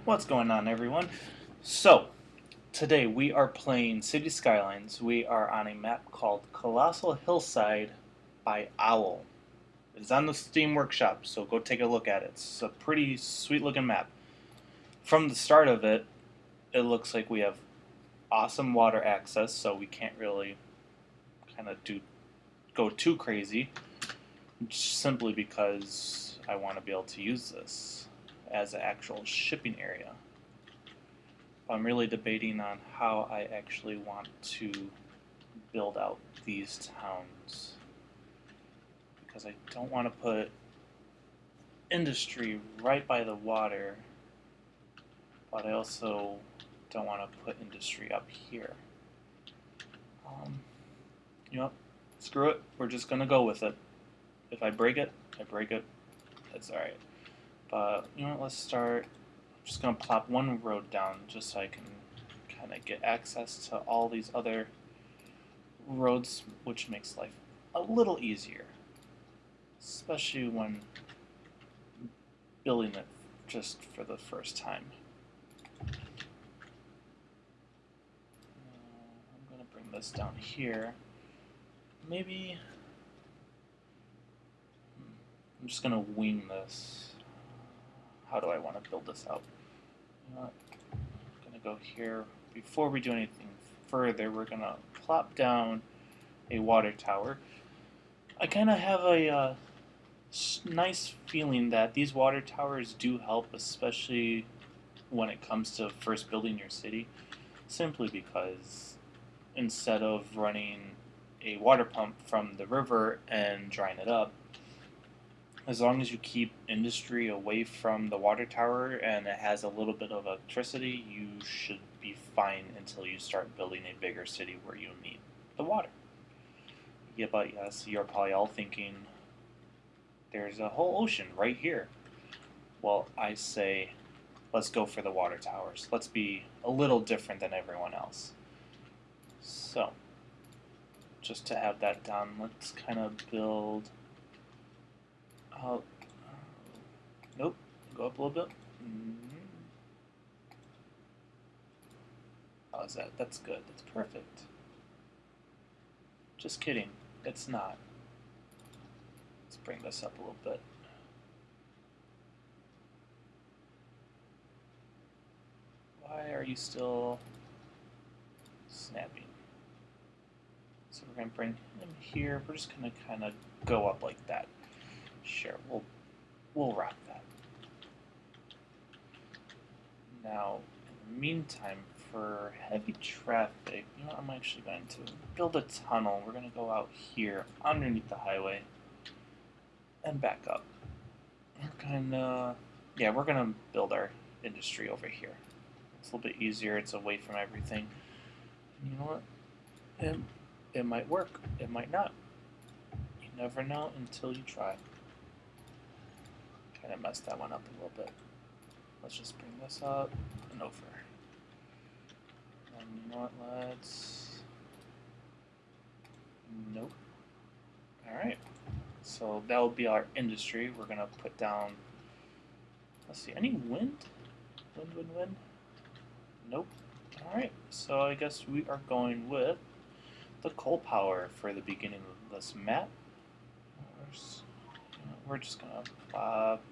What's going on, everyone? So, today we are playing City Skylines. We are on a map called Colossal Hillside by Owl. It's on the Steam Workshop, so go take a look at it. It's a pretty sweet looking map. From the start of it, it looks like we have awesome water access, so we can't really kind of go too crazy, simply because I want to be able to use this as an actual shipping area. I'm really debating on how I actually want to build out these towns because I don't want to put industry right by the water, but I also don't want to put industry up here. Um, you know, screw it. We're just gonna go with it. If I break it, I break it. That's all right. But you know what? Let's start. I'm just gonna plop one road down just so I can kind of get access to all these other roads, which makes life a little easier, especially when building it just for the first time. I'm going to bring this down here. Maybe I'm just going to wing this. How do I want to build this out? You know what? I'm going to go here. Before we do anything further, we're going to plop down a water tower. I kind of have a nice feeling that these water towers do help, especially when it comes to first building your city, simply because instead of running a water pump from the river and drying it up, as long as you keep industry away from the water tower and it has a little bit of electricity, you should be fine until you start building a bigger city where you need the water. Yeah, but yes, you're probably all thinking, there's a whole ocean right here. Well, I say, let's go for the water towers. Let's be a little different than everyone else. So, just to have that done, let's kind of build out. Nope, go up a little bit. How's that? That's good. That's perfect. Just kidding. It's not. Let's bring this up a little bit. Why are you still snapping? So we're going to bring him here. We're just going to kind of go up like that. Sure, we'll rock that. Now, in the meantime, for heavy traffic, you know, I'm actually going to build a tunnel. We're going to go out here underneath the highway and back up. We're going to build our industry over here. It's a little bit easier. It's away from everything. And you know what? It might work. It might not. You never know until you try. Kind of messed that one up a little bit. Let's just bring this up and over. And you know what? Let's... Nope. Alright. So that will be our industry. We're going to put down... Let's see. Any wind? Wind? Nope. Alright. So I guess we are going with the coal power for the beginning of this map. We're just going to plop...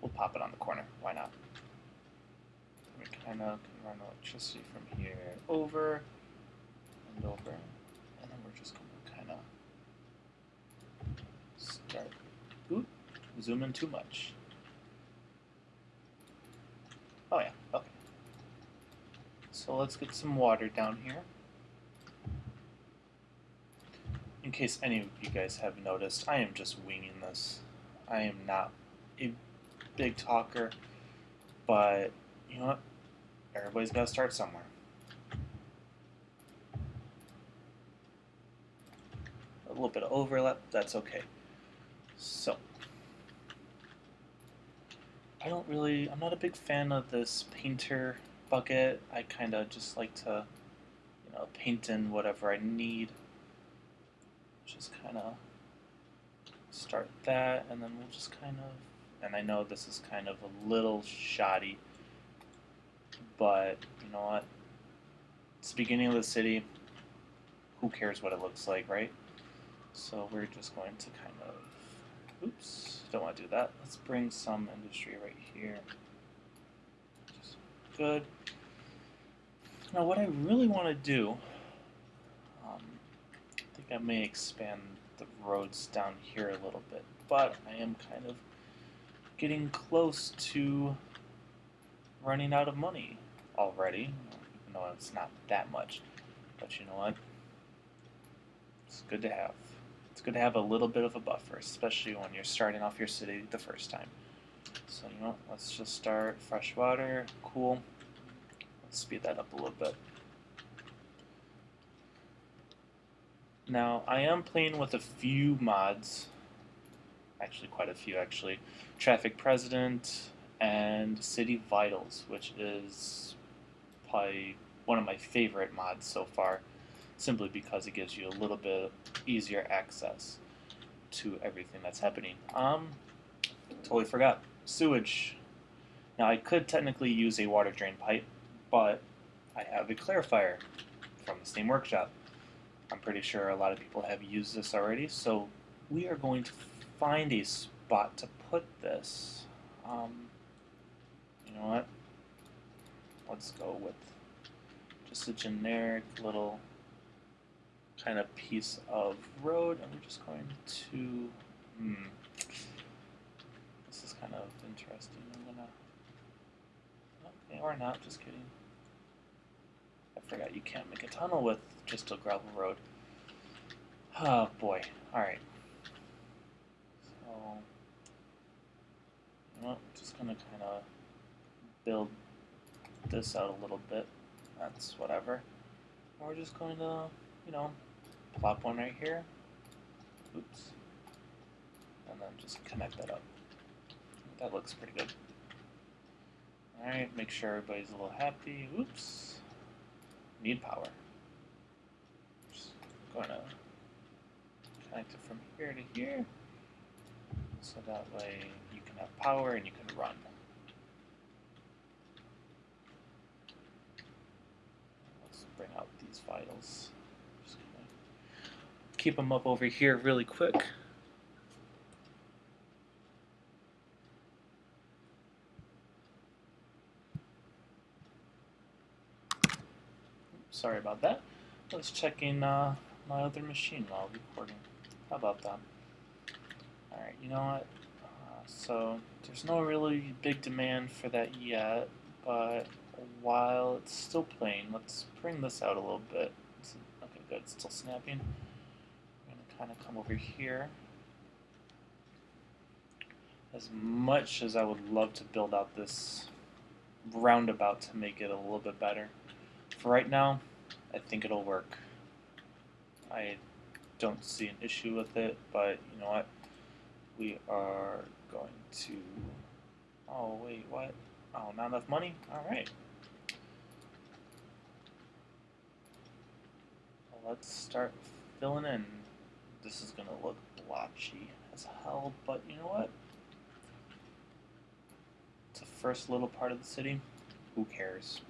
We'll pop it on the corner. Why not? We kind of can run electricity from here over and over. And then we're just going to kind of start... Oop, zoom in too much. Oh yeah, okay. So let's get some water down here. In case any of you guys have noticed, I am just winging this. I am not a big talker, but you know what? Everybody's got to start somewhere. A little bit of overlap, that's okay. So, I'm not a big fan of this painter bucket. I kind of just like to, paint in whatever I need. Just kind of start that, and then we'll just kind of and I know this is kind of a little shoddy, but you know what? It's the beginning of the city. Who cares what it looks like, right? So we're just going to kind of, oops, don't want to do that. Let's bring some industry right here. Just good. Now what I really want to do, I think I may expand the roads down here a little bit, but I am kind of getting close to running out of money already, even though it's not that much. But you know what? It's good to have. It's good to have a little bit of a buffer, especially when you're starting off your city the first time. So you know what? Let's just start fresh water. Cool. Let's speed that up a little bit. Now, I am playing with a few mods, actually quite a few actually. Traffic President and City Vitals, which is probably one of my favorite mods so far, simply because it gives you a little bit easier access to everything that's happening. Totally forgot. Sewage. Now, I could technically use a water drain pipe, but I have a clarifier from the Steam Workshop. I'm pretty sure a lot of people have used this already, so we are going to find a spot to put this. You know what? Let's go with just a generic little kind of piece of road, and we're just going to, this is kind of interesting. I'm gonna, okay, or not, just kidding. I forgot you can't make a tunnel with just a gravel road. Oh boy, alright. So, you know, just gonna kind of build this out a little bit. That's whatever. And we're just going to, you know, plop one right here. Oops. And then just connect that up. That looks pretty good. Alright, make sure everybody's a little happy. Oops. Need power. Just going to connect it from here to here. So that way you can have power and you can run. Let's bring out these vitals. Just gonna keep them up over here really quick. Sorry about that. I was checking my other machine while recording. How about that? Alright, you know what? So, there's no really big demand for that yet, but while it's still playing, let's bring this out a little bit. Okay, good. It's still snapping. I'm going to kind of come over here. As much as I would love to build out this roundabout to make it a little bit better, for right now, I think it'll work. I don't see an issue with it, but you know what? We are going to... Oh, wait, what? Oh, not enough money? Alright. Well, let's start filling in. This is going to look blotchy as hell, but you know what? It's the first little part of the city. Who cares?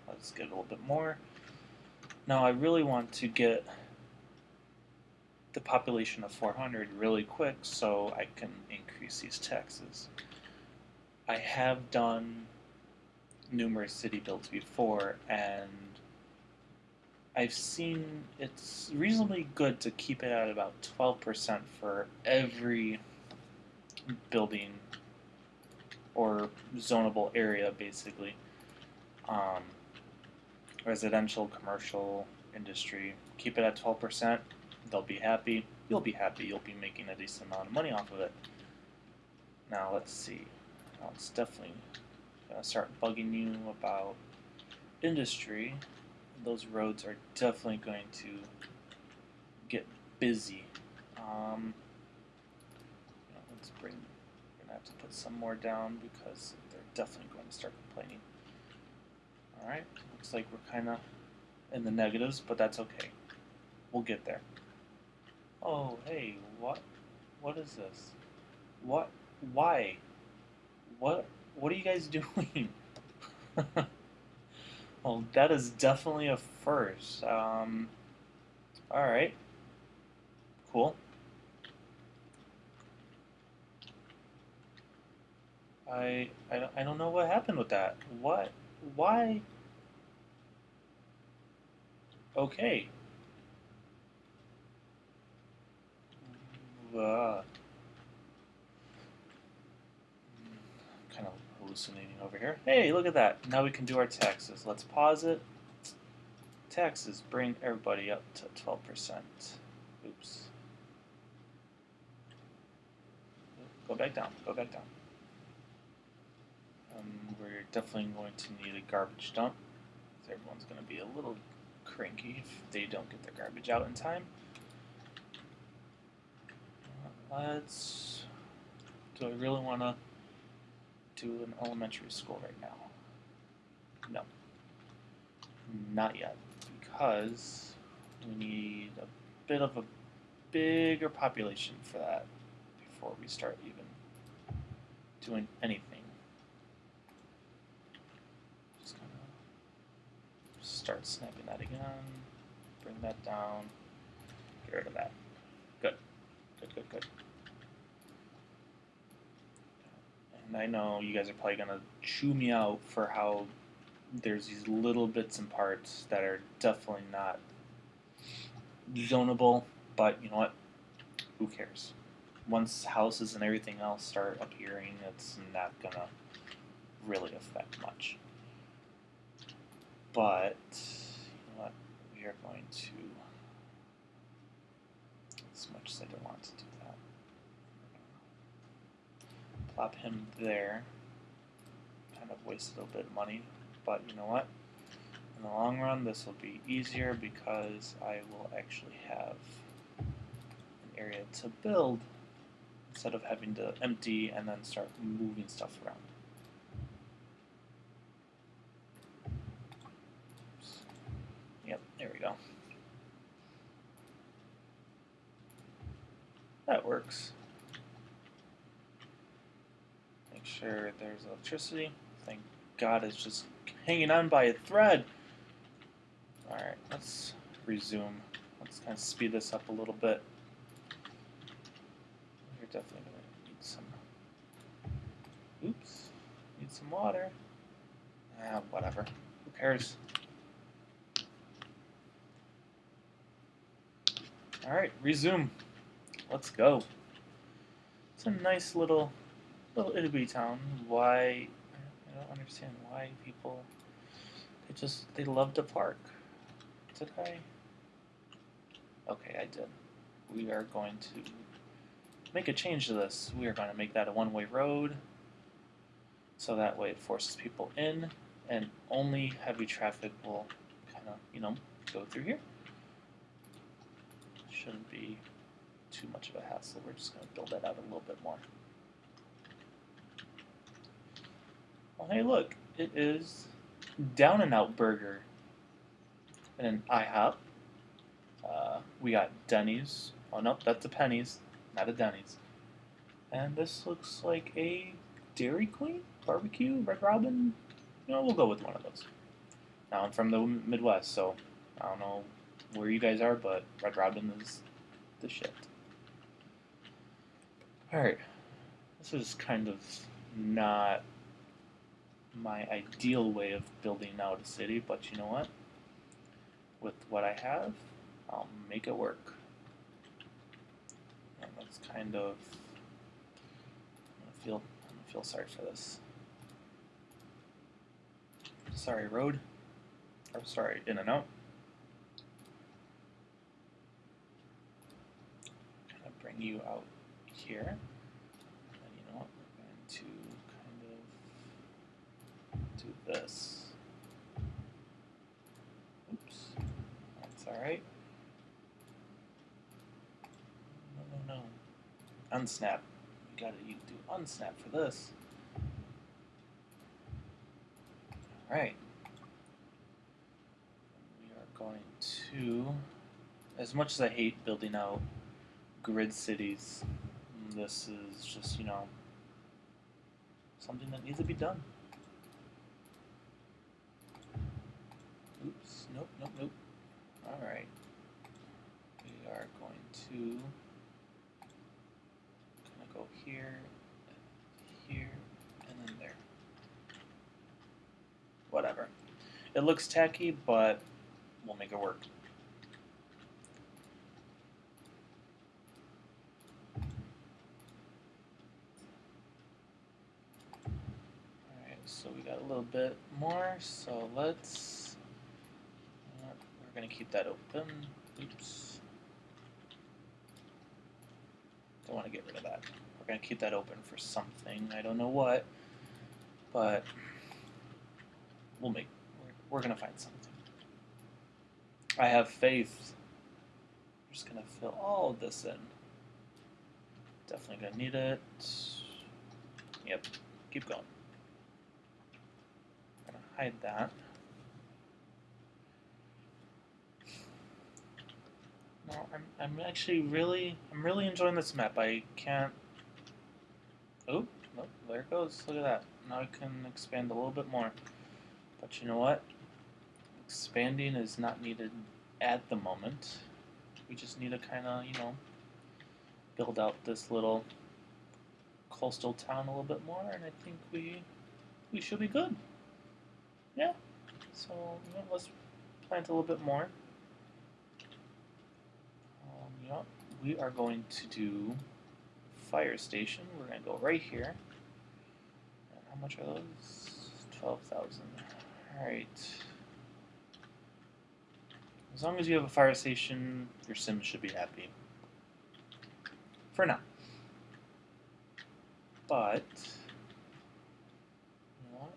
Let's get a little bit more. Now, I really want to get the population of 400 really quick so I can increase these taxes. I have done numerous city builds before, and I've seen it's reasonably good to keep it at about 12% for every building or zonable area, basically. Residential, commercial, industry. Keep it at 12%. They'll be happy. You'll be happy. You'll be making a decent amount of money off of it. Now, let's see. Now, it's definitely going to start bugging you about industry. Those roads are definitely going to get busy. Let's bring. We're going to have to put some more down because they're definitely going to start complaining. Alright, looks like we're kind of in the negatives, but that's okay. We'll get there. Oh, hey, what? What is this? What Why? What are you guys doing? Well, that is definitely a first. All right, cool. I don't know what happened with that. What? Why? Okay. Uh, kind of hallucinating over here. Hey, look at that. Now we can do our taxes. Let's pause it. Taxes bring everybody up to 12%. Oops. Go back down. Go back down. We're definitely going to need a garbage dump. Everyone's going to be a little cranky if they don't get their garbage out in time. Do I really want to do an elementary school right now? No. Not yet. Because we need a bit of a bigger population for that before we start even doing anything. Just kind of start snapping that again. Bring that down. Get rid of that. Good. Good, good, good. And I know you guys are probably going to chew me out for how there's these little bits and parts that are definitely not zonable, but you know what? Who cares? Once houses and everything else start appearing, it's not going to really affect much. But, you know what? We are going to, as much as I don't want to do that, plop him there. Kind of wasted a little bit of money, but you know what? In the long run, this will be easier because I will actually have an area to build instead of having to empty and then start moving stuff around. Oops. Yep, there we go. That works. Make sure there's electricity. Thank God it's just hanging on by a thread. Alright, let's resume. Let's kind of speed this up a little bit. You're definitely going to need some... Oops. Need some water. Whatever. Who cares? Alright, resume. Let's go. It's a nice little itty bitty town. Why? I don't understand why people. They love to park. Did I? Okay, I did. We are going to make a change to this. We are going to make that a one-way road. So that way it forces people in, and only heavy traffic will kind of, go through here. Shouldn't be too much of a hassle. We're just going to build that out a little bit more. Well, hey, look, it is Down and Out Burger and an IHOP. We got Denny's. Oh, no, that's a Penny's, not a Denny's. And this looks like a Dairy Queen? Barbecue? Red Robin? We'll go with one of those. Now, I'm from the Midwest, so I don't know where you guys are, but Red Robin is the shit. Alright, this is kind of not my ideal way of building out a city, but you know what? With what I have, I'll make it work. And that's kind of... I'm gonna feel sorry for this. Sorry, road. Or sorry, in and out. Kind of bring you out here. And you know what? We're going to kind of do this. Oops. That's alright. No. Unsnap. You gotta do unsnap for this. Alright. We are going to, as much as I hate building out grid cities, this is just, something that needs to be done. Oops, nope, nope, nope. Alright. We are going to kind of go here, and then there. Whatever. It looks tacky, but we'll make it work. Alright, so we got a little bit more, so let's... we're going to keep that open. Oops. Don't want to get rid of that. We're going to keep that open for something. I don't know what, but we're going to find something. I have faith. I'm just going to fill all of this in. Definitely going to need it. Yep. Keep going. I'm going to hide that. No, I'm actually really enjoying this map. I can't... Oh, nope, there it goes. Look at that. Now I can expand a little bit more. But you know what? Expanding is not needed at the moment. We just need to kind of, build out this little coastal town a little bit more, and I think we should be good. Yeah. So, let's plant a little bit more. We are going to do fire station. We're going to go right here. And how much are those? 12,000. Alright. As long as you have a fire station, your Sims should be happy. For now. But, you know what?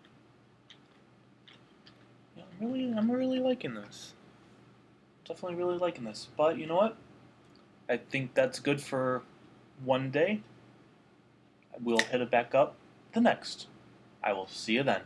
Yeah, I'm really liking this. Definitely really liking this. But, you know what? I think that's good for one day. We'll hit it back up the next. I will see you then.